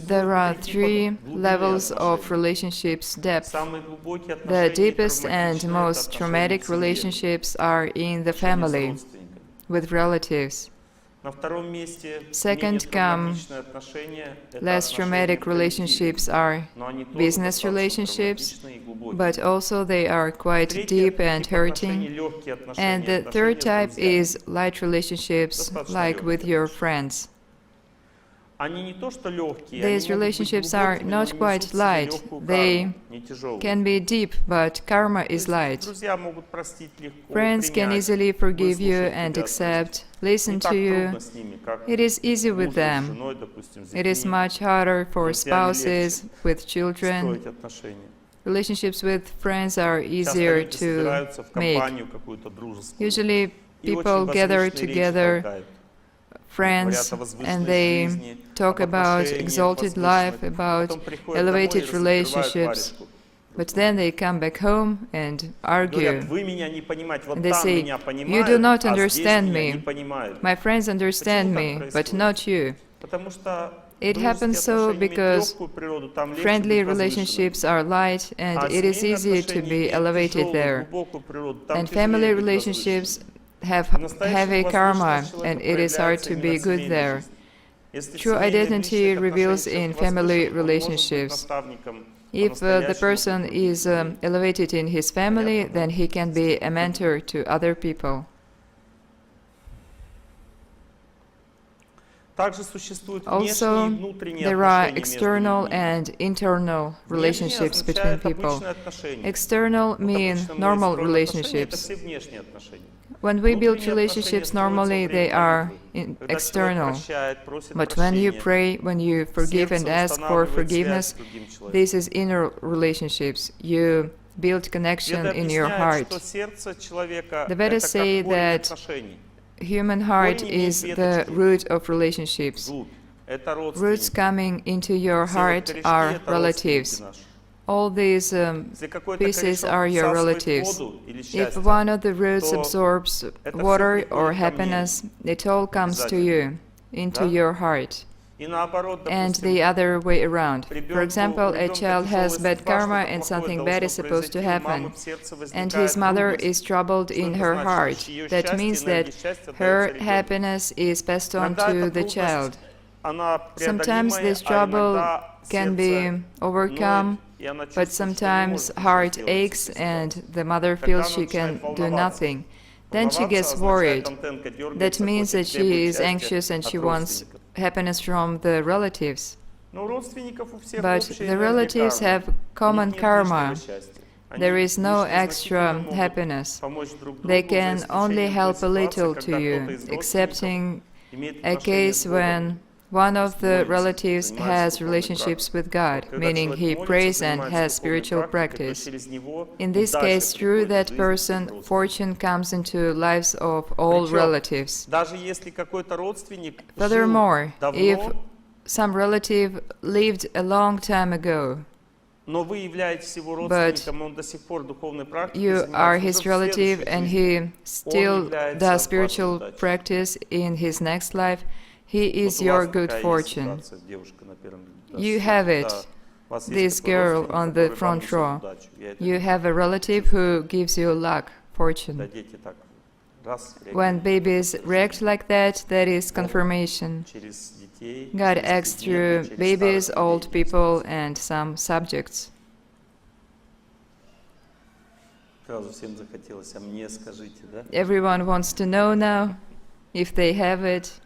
There are three levels of relationships depth. The deepest and most traumatic relationships are in the family, with relatives. Second come less traumatic relationships are business relationships, but also they are quite deep and hurting. And the third type is light relationships, like with your friends. These relationships are not quite light. They can be deep, but karma is light. Friends can easily forgive you and accept, listen to you. It is easy with them. It is much harder for spouses, with children. Relationships with friends are easier to make. Usually people gather together, friends, and they talk about exalted life, about elevated relationships, but then they come back home and argue. And they say, "You do not understand me. My friends understand me, but not you." It happens so because friendly relationships are light and it is easy to be elevated there. And family relationships have heavy karma, and it is hard to be good there. True identity reveals in family relationships. If the person is elevated in his family, then he can be a mentor to other people. Also, there are external and internal relationships between people. External mean normal relationships. When we build relationships normally, they are external. But when you pray, when you forgive and ask for forgiveness, this is inner relationships. You build connection in your heart. The Vedas say that human heart is the root of relationships. Roots coming into your heart are relatives. All these pieces are your relatives. If one of the roots absorbs water or happiness, it all comes to you, into your heart. And the other way around. For example, a child has bad karma and something bad is supposed to happen, and his mother is troubled in her heart. That means that her happiness is passed on to the child. Sometimes this trouble can be overcome, but sometimes heart aches and the mother feels she can do nothing. Then she gets worried. That means that she is anxious and she wants happiness from the relatives. But the relatives have common karma. There is no extra happiness. They can only help a little to you, excepting a case when one of the relatives has relationships with God, meaning he prays and has spiritual practice. In this case, through that person, fortune comes into lives of all relatives. Furthermore, if some relative lived a long time ago, but you are his relative and he still does spiritual practice in his next life, he is your good fortune. You have it, this girl on the front row. You have a relative who gives you luck, fortune. When babies react like that, that is confirmation. God acts through babies, old people, and some subjects. Everyone wants to know now if they have it.